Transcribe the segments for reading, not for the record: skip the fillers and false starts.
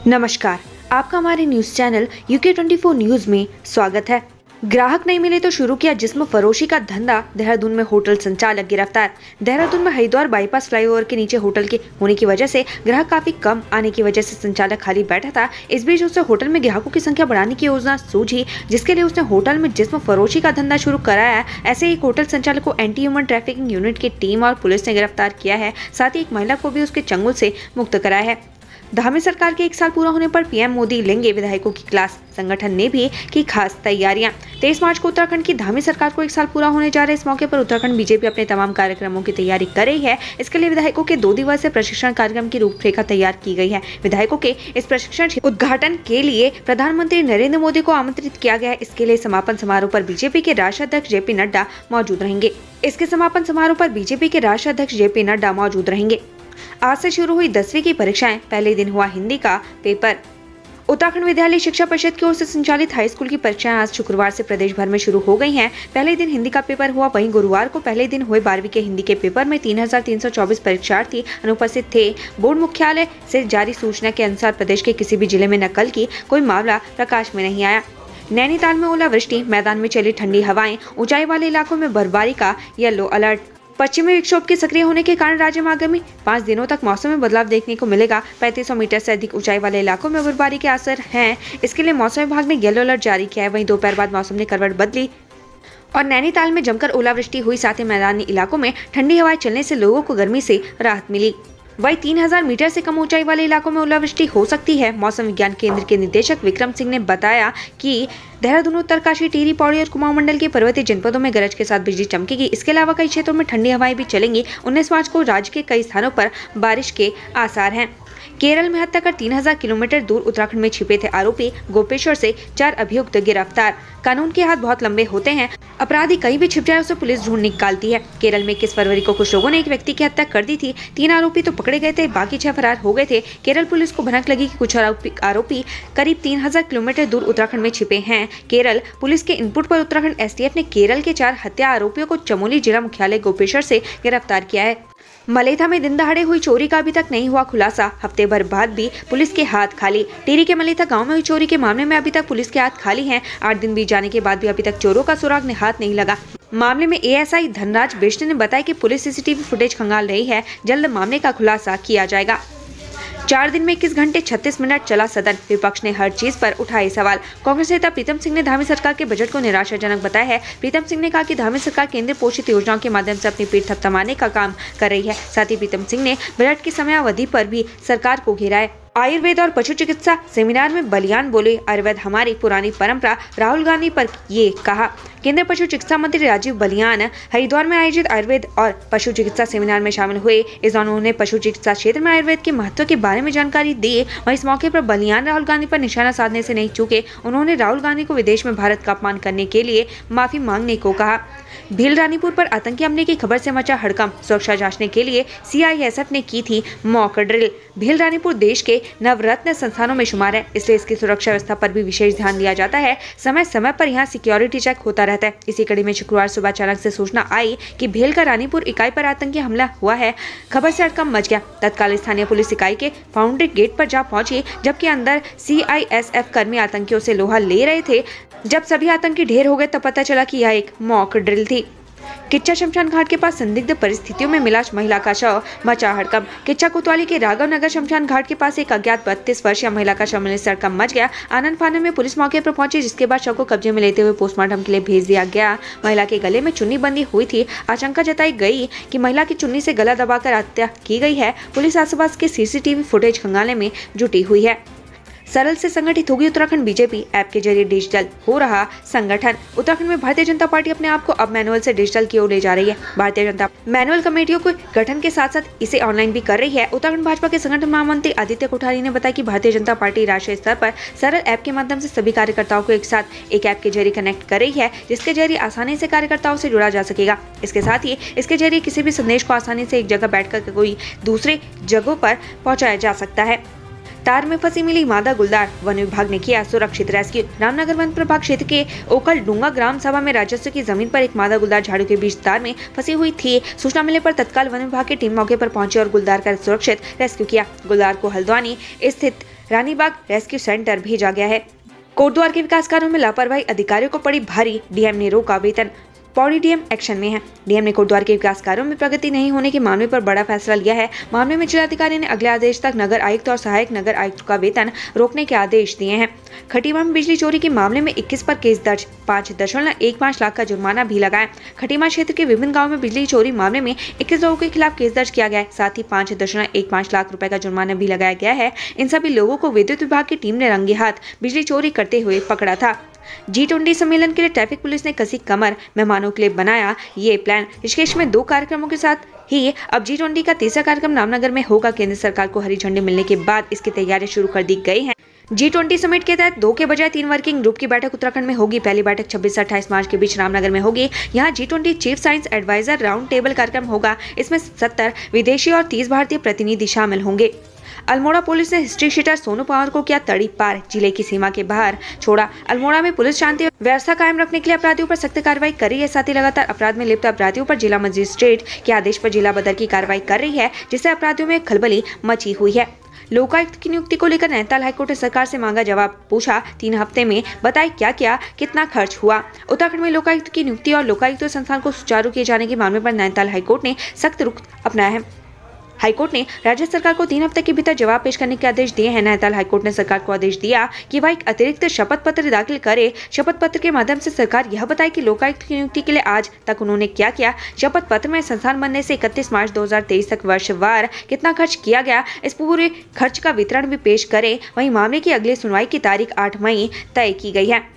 नमस्कार, आपका हमारे न्यूज चैनल UK24 न्यूज में स्वागत है। ग्राहक नहीं मिले तो शुरू किया जिस्म फरोशी का धंधा, देहरादून में होटल संचालक गिरफ्तार। देहरादून में हरिद्वार बाईपास फ्लाईओवर के नीचे होटल के होने की वजह से ग्राहक काफी कम आने की वजह से संचालक खाली बैठा था। इस बीच उसे होटल में ग्राहकों की संख्या बढ़ाने की योजना सूझी, जिसके लिए उसने होटल में जिस्म फरोशी का धंधा शुरू कराया। ऐसे एक होटल संचालक को एंटी ह्यूमन ट्रैफिकिंग यूनिट की टीम और पुलिस ने गिरफ्तार किया है। साथ ही एक महिला को भी उसके चंगुल से मुक्त कराया है। धामी सरकार के 1 साल पूरा होने पर पीएम मोदी लेंगे विधायकों की क्लास, संगठन ने भी की खास तैयारियां। 23 मार्च को उत्तराखंड की धामी सरकार को 1 साल पूरा होने जा रहे इस मौके पर उत्तराखंड बीजेपी अपने तमाम कार्यक्रमों की तैयारी कर रही है। इसके लिए विधायकों के 2 दिवसीय प्रशिक्षण कार्यक्रम की रूपरेखा तैयार की गई है। विधायकों के इस प्रशिक्षण उद्घाटन के लिए प्रधानमंत्री नरेंद्र मोदी को आमंत्रित किया गया है। इसके लिए समापन समारोह पर बीजेपी के राष्ट्रीय अध्यक्ष JP नड्डा मौजूद रहेंगे। इसके समापन समारोह पर बीजेपी के राष्ट्रीय अध्यक्ष JP नड्डा मौजूद रहेंगे। आज से शुरू हुई 10वीं की परीक्षाएं, पहले दिन हुआ हिंदी का पेपर। उत्तराखंड विद्यालय शिक्षा परिषद की ओर से संचालित हाई स्कूल की परीक्षाएं आज शुक्रवार से प्रदेश भर में शुरू हो गई हैं। पहले दिन हिंदी का पेपर हुआ, वहीं गुरुवार को पहले दिन हुए 12वीं के हिंदी के पेपर में 3324 परीक्षार्थी अनुपस्थित थे। बोर्ड मुख्यालय से जारी सूचना के अनुसार प्रदेश के किसी भी जिले में नकल की कोई मामला प्रकाश में नहीं आया। नैनीताल में ओलावृष्टि, मैदान में चली ठंडी हवाएं, ऊंचाई वाले इलाकों में बर्फबारी का येलो अलर्ट। पश्चिमी विक्षोभ के सक्रिय होने के कारण राज्य में आगामी 5 दिनों तक मौसम में बदलाव देखने को मिलेगा। 3500 मीटर से अधिक ऊंचाई वाले इलाकों में बर्फबारी के असर हैं। इसके लिए मौसम विभाग ने येलो अलर्ट जारी किया है। वहीं दोपहर बाद मौसम ने करवट बदली और नैनीताल में जमकर ओलावृष्टि हुई। साथ ही मैदानी इलाकों में ठंडी हवाएं चलने से लोगों को गर्मी से राहत मिली। वहीं 3000 मीटर से कम ऊंचाई वाले इलाकों में ओलावृष्टि हो सकती है। मौसम विज्ञान केंद्र के निदेशक विक्रम सिंह ने बताया कि देहरादून, उत्तरकाशी, टिहरी, पौड़ी और कुमाऊं मंडल के पर्वतीय जनपदों में गरज के साथ बिजली चमकेगी। इसके अलावा कई क्षेत्रों में ठंडी हवाएं भी चलेंगी। 19 मार्च को राज्य के कई स्थानों पर बारिश के आसार हैं। केरल में हत्या कर 3000 किलोमीटर दूर उत्तराखंड में छिपे थे आरोपी, गोपेश्वर से 4 अभियुक्त गिरफ्तार। कानून के हाथ बहुत लंबे होते हैं, अपराधी कहीं भी छिप जाए उसे पुलिस ढूंढ निकालती है। केरल में 21 फरवरी को कुछ लोगों ने एक व्यक्ति की हत्या कर दी थी। 3 आरोपी तो पकड़े गए थे, बाकी 6 फरार हो गए थे। केरल पुलिस को भनक लगी कि कुछ आरोपी करीब 3000 किलोमीटर दूर उत्तराखंड में छिपे हैं। केरल पुलिस के इनपुट पर उत्तराखंड STF ने केरल के 4 हत्या आरोपियों को चमोली जिला मुख्यालय गोपेश्वर से गिरफ्तार किया है। मलेथा में दिन दहाड़े हुई चोरी का अभी तक नहीं हुआ खुलासा, हफ्ते भर बाद भी पुलिस के हाथ खाली। टिहरी के मलेथा गांव में हुई चोरी के मामले में अभी तक पुलिस के हाथ खाली हैं। 8 दिन बीत जाने के बाद भी अभी तक चोरों का सुराग ने हाथ नहीं लगा। मामले में ASI धनराज बिष्ट ने बताया कि पुलिस CCTV फुटेज खंगाल रही है, जल्द मामले का खुलासा किया जाएगा। 4 दिन में 21 घंटे 36 मिनट चला सदन, विपक्ष ने हर चीज पर उठाए सवाल। कांग्रेस नेता प्रीतम सिंह ने धामी सरकार के बजट को निराशाजनक बताया है। प्रीतम सिंह ने कहा कि धामी सरकार केंद्र पोषित योजनाओं के माध्यम से अपनी पीठ थपथपाने का काम कर रही है। साथ ही प्रीतम सिंह ने बजट की समयावधि पर भी सरकार को घेरा है। आयुर्वेद और पशु चिकित्सा सेमिनार में बलियान बोले, आयुर्वेद हमारी पुरानी परंपरा, राहुल गांधी पर ये कहा। केंद्रीय पशु चिकित्सा मंत्री राजीव बलियान हरिद्वार में आयोजित आयुर्वेद और पशु चिकित्सा सेमिनार में शामिल हुए। इस दौरान उन्होंने पशु चिकित्सा क्षेत्र में आयुर्वेद के महत्व के बारे में जानकारी दी। वहीं इस मौके पर बलियान राहुल गांधी पर निशाना साधने से नहीं चूके। उन्होंने राहुल गांधी को विदेश में भारत का अपमान करने के लिए माफी मांगने को कहा। भील रानीपुर पर आतंकी हमले की खबर से मचा हड़कंप, सुरक्षा जांचने के लिए CISF ने की थी मॉक ड्रिल। भील रानीपुर देश के नवरत्न संस्थानों में शुमार है, इसलिए इसकी सुरक्षा व्यवस्था पर भी विशेष ध्यान दिया जाता है। समय समय पर यहाँ सिक्योरिटी चेक होता रहता है। इसी कड़ी में शुक्रवार सुबह अचानक से सूचना आई कि भील का रानीपुर इकाई पर आतंकी हमला हुआ है। खबर से हड़कंप मच गया। तत्काल स्थानीय पुलिस इकाई के फाउंड्री गेट पर जा पहुंची, जबकि अंदर CISF कर्मी आतंकियों से लोहा ले रहे थे। जब सभी आतंकी ढेर हो गए तब पता चला कि यह एक मॉक ड्रिल थी। किच्चा शमशान घाट के पास संदिग्ध परिस्थितियों में मिला महिला का शव, मचा हड़कंप। किच्चा कोतवाली के राघव नगर शमशान घाट के पास एक अज्ञात 32 वर्षीय महिला का शव मिलने से हड़कंप मच गया। आनंद फानन में पुलिस मौके पर पहुंची, जिसके बाद शव को कब्जे में लेते हुए पोस्टमार्टम के लिए भेज दिया गया। महिला के गले में चुन्नी बंधी हुई थी। आशंका जताई गई कि महिला की चुन्नी से गला दबाकर हत्या की गई है। पुलिस आसपास के CCTV फुटेज खंगालने में जुटी हुई है। सरल से संगठित होगी उत्तराखंड बीजेपी, ऐप के जरिए डिजिटल हो रहा संगठन। उत्तराखंड में भारतीय जनता पार्टी अपने आप को अब मैनुअल से डिजिटल की ओर ले जा रही है। भारतीय जनता मैनुअल कमेटियों के गठन के साथ साथ इसे ऑनलाइन भी कर रही है। उत्तराखंड भाजपा के संगठन महामंत्री आदित्य कोठारी ने बताया कि भारतीय जनता पार्टी राष्ट्रीय स्तर पर सरल ऐप के माध्यम से सभी कार्यकर्ताओं को एक साथ एक ऐप के जरिए कनेक्ट कर रही है, जिसके जरिए आसानी से कार्यकर्ताओं से जुड़ा जा सकेगा। इसके साथ ही इसके जरिए किसी भी संदेश को आसानी से एक जगह बैठकर कोई दूसरे जगहों पर पहुंचाया जा सकता है। तार में फंसी मिली मादा गुलदार, वन विभाग ने किया सुरक्षित रेस्क्यू। रामनगर वन प्रभाग क्षेत्र के ओखल डूंगा ग्राम सभा में राजस्व की जमीन पर एक मादा गुलदार झाड़ू के बीच तार में फंसी हुई थी। सूचना मिलने पर तत्काल वन विभाग की टीम मौके पर पहुंची और गुलदार का सुरक्षित रेस्क्यू किया। गुलदार को हल्द्वानी स्थित रानीबाग रेस्क्यू सेंटर भेजा गया है। कोटद्वार के विकास कार्यों में लापरवाही, अधिकारियों को पड़ी भारी, डीएम ने रोका वेतन। पौड़ी डीएम एक्शन में है। डीएम ने कोटद्वार के विकास कार्यों में प्रगति नहीं होने के मामले पर बड़ा फैसला लिया है। मामले में जिलाधिकारी ने अगले आदेश तक नगर आयुक्त और सहायक नगर आयुक्त का वेतन रोकने के आदेश दिए हैं। खटीमा में बिजली चोरी के मामले में 21 पर केस दर्ज, 5.15 लाख का जुर्माना भी लगाया। खटीमा क्षेत्र के विभिन्न गाँव में बिजली चोरी मामले में 21 लोगों के खिलाफ केस दर्ज किया गया है। साथ ही 5.15 लाख रुपए का जुर्माना भी लगाया गया है। इन सभी लोगों को विद्युत विभाग की टीम ने रंगे हाथ बिजली चोरी करते हुए पकड़ा था। G20 सम्मेलन के लिए ट्रैफिक पुलिस ने कसी कमर, मेहमानों के लिए बनाया ये प्लान। ऋषिकेश में 2 कार्यक्रमों के साथ ही अब G20 का तीसरा कार्यक्रम रामनगर में होगा। केंद्र सरकार को हरी झंडी मिलने के बाद इसकी तैयारियां शुरू कर दी गई हैं। G20 समिट के तहत 2 के बजाय 3 वर्किंग ग्रुप की बैठक उत्तराखंड में होगी। पहली बैठक 26 से 28 मार्च के बीच रामनगर में होगी। यहाँ G20 chief science advisor round table कार्यक्रम होगा। इसमें 70 विदेशी और 30 भारतीय प्रतिनिधि शामिल होंगे। अल्मोड़ा पुलिस ने हिस्ट्री शीटर सोनू पवार को किया तड़ी पार, जिले की सीमा के बाहर छोड़ा। अल्मोड़ा में पुलिस शांति व्यवस्था कायम रखने के लिए अपराधियों पर सख्त कार्रवाई कर रही है। साथ ही लगातार अपराध में लिप्त अपराधियों पर जिला मजिस्ट्रेट के आदेश पर जिला बदर की कार्रवाई कर रही है, जिससे अपराधियों में खलबली मची हुई है। लोकायुक्त की नियुक्ति को लेकर नैनीताल हाईकोर्ट ने सरकार से मांगा जवाब। पूछा 3 हफ्ते में बताए क्या क्या कितना खर्च हुआ। उत्तराखंड में लोकायुक्त की नियुक्ति और लोकायुक्त संस्थान को सुचारू किए जाने के मामले पर नैनीताल हाईकोर्ट ने सख्त रुख अपनाया है। हाईकोर्ट ने राज्य सरकार को 3 हफ्ते के भीतर जवाब पेश करने के आदेश दिए हैं। नैनीताल हाईकोर्ट ने सरकार को आदेश दिया कि वह एक अतिरिक्त शपथ पत्र दाखिल करे। शपथ पत्र के माध्यम से सरकार यह बताए कि लोकायुक्त की नियुक्ति के लिए आज तक उन्होंने क्या किया। शपथ पत्र में संस्थान बनने से 31 मार्च 2023 तक वर्षवार कितना खर्च किया गया, इस पूरे खर्च का वितरण भी पेश करे। वहीं मामले की अगली सुनवाई की तारीख 8 मई तय की गई है।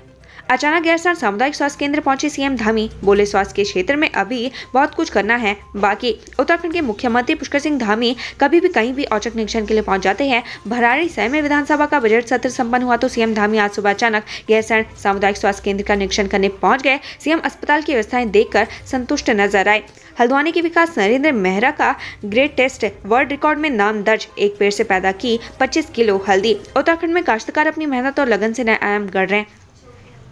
अचानक गैरसैंण सामुदायिक स्वास्थ्य केंद्र पहुंचे सीएम धामी, बोले स्वास्थ्य के क्षेत्र में अभी बहुत कुछ करना है बाकी। उत्तराखंड के मुख्यमंत्री पुष्कर सिंह धामी कभी भी कहीं भी औचक निरीक्षण के लिए पहुंच जाते हैं। भराड़ीसैंण में विधानसभा का बजट सत्र संपन्न हुआ तो सीएम धामी आज सुबह अचानक गैरसैंण सामुदायिक स्वास्थ्य केंद्र का निरीक्षण करने पहुंच गए। सीएम अस्पताल की व्यवस्थाएं देखकर संतुष्ट नजर आए। हल्द्वानी के विकास नरेंद्र मेहरा का ग्रेट टेस्ट वर्ल्ड रिकॉर्ड में नाम दर्ज, एक पेड़ से पैदा की 25 किलो हल्दी। उत्तराखंड में काश्तकार अपनी मेहनत और लगन से नए आयाम गढ़ रहे हैं।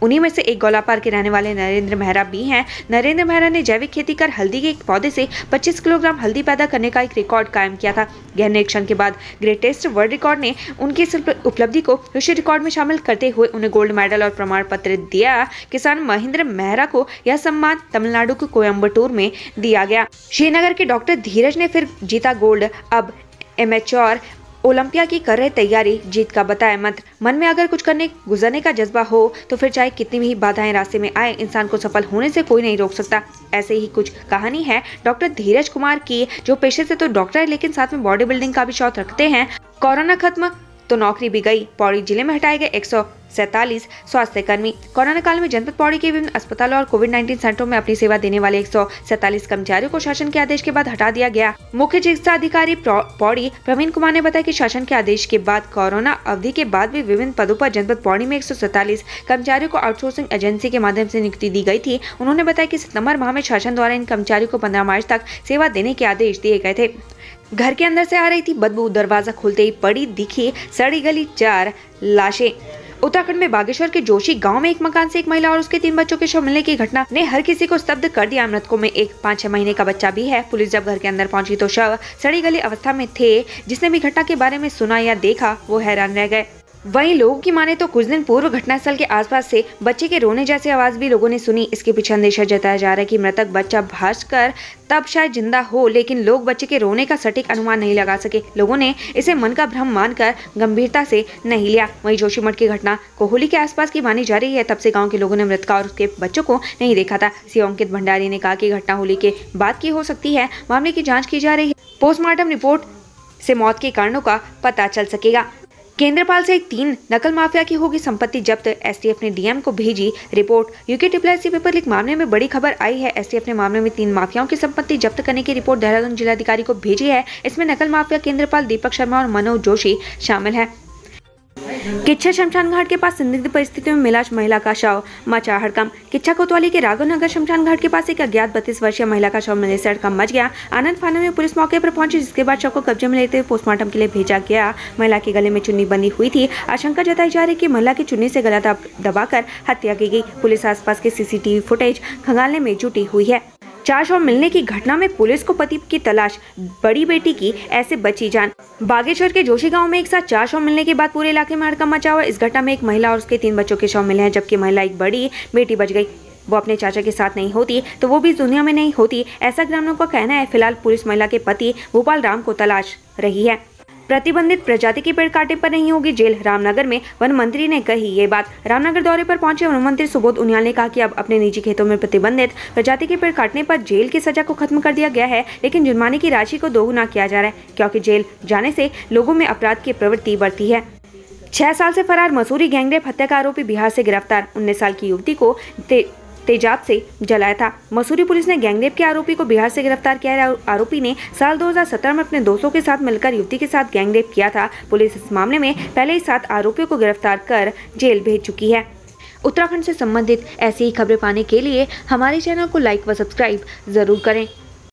उन्हीं में से एक गोलापार के रहने वाले नरेंद्र मेहरा भी हैं। नरेंद्र मेहरा ने जैविक खेती कर हल्दी के एक पौधे से 25 किलोग्राम हल्दी पैदा करने का एक रिकॉर्ड कायम किया था। गहन निरीक्षण के बाद ग्रेट टेस्ट वर्ल्ड रिकॉर्ड ने उनकी इस उपलब्धि को विश्व रिकॉर्ड में शामिल करते हुए उन्हें गोल्ड मेडल और प्रमाण पत्र दिया। किसान महेंद्र मेहरा को यह सम्मान तमिलनाडु के कोयम्बटूर में दिया गया। श्रीनगर के डॉक्टर धीरज ने फिर जीता गोल्ड, अब एमेच्योर ओलंपिया की कर रहे तैयारी, जीत का बताया मंत्र। मन में अगर कुछ करने गुजरने का जज्बा हो तो फिर चाहे कितनी भी बाधाएं रास्ते में आए, इंसान को सफल होने से कोई नहीं रोक सकता। ऐसे ही कुछ कहानी है डॉक्टर धीरज कुमार की, जो पेशे से तो डॉक्टर है लेकिन साथ में बॉडी बिल्डिंग का भी शौक रखते हैं। कोरोना खत्म तो नौकरी भी गई। पौड़ी जिले में हटाए गए 147 स्वास्थ्य कर्मी। कोरोना काल में जनपद पौड़ी के विभिन्न अस्पतालों और कोविड-19 सेंटरों में अपनी सेवा देने वाले 147 कर्मचारियों को शासन के आदेश के बाद हटा दिया गया। मुख्य चिकित्सा अधिकारी पौड़ी प्रवीण कुमार ने बताया कि शासन के आदेश के बाद कोरोना अवधि के बाद भी विभिन्न पदों पर जनपद पौड़ी में 147 कर्मचारियों को आउटसोर्सिंग एजेंसी के माध्यम से नियुक्ति दी गई थी। उन्होंने बताया कि सितंबर माह में शासन द्वारा इन कर्मचारियों को 15 मार्च तक सेवा देने के आदेश दिए गए थे। घर के अंदर से आ रही थी बदबू, दरवाजा खुलते ही पड़ी दिखी सड़ी गली 4 लाशें। उत्तराखंड में बागेश्वर के जोशी गांव में एक मकान से एक महिला और उसके 3 बच्चों के शव मिलने की घटना ने हर किसी को स्तब्ध कर दिया। मृतकों में एक 5-6 महीने का बच्चा भी है। पुलिस जब घर के अंदर पहुंची तो शव सड़ी गली अवस्था में थे। जिसने भी घटना के बारे में सुना या देखा वो हैरान रह गए। वहीं लोगों की माने तो कुछ दिन पूर्व घटनास्थल के आसपास से बच्चे के रोने जैसी आवाज भी लोगों ने सुनी। इसके पीछे अंदेशा जताया जा रहा है कि मृतक बच्चा भांजकर तब शायद जिंदा हो, लेकिन लोग बच्चे के रोने का सटीक अनुमान नहीं लगा सके। लोगों ने इसे मन का भ्रम मानकर गंभीरता से नहीं लिया। वहीं जोशीमठ की घटना कोहली के आसपास की मानी जा रही है। तब से गाँव के लोगों ने मृतका और उसके बच्चों को नहीं देखा था। सीओ अंकित भंडारी ने कहा कि घटना होली के बाद की हो सकती है। मामले की जाँच की जा रही है। पोस्टमार्टम रिपोर्ट से मौत के कारणों का पता चल सकेगा। केंद्रपाल से 3 नकल माफिया की होगी संपत्ति जब्त। एसटीएफ ने डीएम को भेजी report. UK triple paper leak मामले में बड़ी खबर आई है। एसटीएफ ने मामले में 3 माफियाओं की संपत्ति जब्त करने की रिपोर्ट देहरादून जिलाधिकारी को भेजी है। इसमें नकल माफिया केंद्रपाल दीपक शर्मा और मनोज जोशी शामिल है। किच्छा शमशान घाट के पास संदिग्ध परिस्थितियों में मिला महिला का शव, मचा हड़कंप। किच्छा कोतवाली के राघवनगर शमशान घाट के पास एक अज्ञात 32 वर्षीय महिला का शव मिलने से हड़कंप मच गया। आनंद फानन में पुलिस मौके पर पहुंची, जिसके बाद शव को कब्जे में लेते हुए पोस्टमार्टम के लिए भेजा गया। महिला के गले में चुन्नी बंधी हुई थी। आशंका जताई जा रही कि महिला की चुन्नी से गला दबाकर हत्या की गई। पुलिस आसपास के सीसीटीवी फुटेज खंगालने में जुटी हुई है। 4 शव मिलने की घटना में पुलिस को पति की तलाश, बड़ी बेटी की ऐसे बची जान। बागेश्वर के जोशी गांव में एक साथ 4 शव मिलने के बाद पूरे इलाके में हड़कंप मचा हुआ। इस घटना में एक महिला और उसके 3 बच्चों के शव मिले हैं, जबकि महिला एक बड़ी बेटी बच गई। वो अपने चाचा के साथ नहीं होती तो वो भी इस दुनिया में नहीं होती, ऐसा ग्रामीणों का कहना है। फिलहाल पुलिस महिला के पति भोपाल राम को तलाश रही है। प्रतिबंधित प्रजाति के पेड़ काटने पर नहीं होगी जेल, रामनगर में वन मंत्री ने कही ये बात। रामनगर दौरे पर पहुंचे वन मंत्री सुबोध उनियाल ने कहा कि अब अपने निजी खेतों में प्रतिबंधित प्रजाति के पेड़ काटने पर जेल की सजा को खत्म कर दिया गया है, लेकिन जुर्माने की राशि को दोगुना किया जा रहा है, क्योंकि जेल जाने से लोगों में अपराध की प्रवृत्ति बढ़ती है। 6 साल से फरार मसूरी गैंगरेप हत्या का आरोपी बिहार से गिरफ्तार। 19 साल की युवती को तेजाब से जलाया था। मसूरी पुलिस ने गैंगरेप के आरोपी को बिहार से गिरफ्तार किया है। आरोपी ने साल 2017 में अपने दोस्तों के साथ मिलकर युवती के साथ गैंगरेप किया था। पुलिस इस मामले में पहले ही 7 आरोपियों को गिरफ्तार कर जेल भेज चुकी है। उत्तराखंड से संबंधित ऐसी ही खबरें पाने के लिए हमारे चैनल को लाइक व सब्सक्राइब जरूर करें।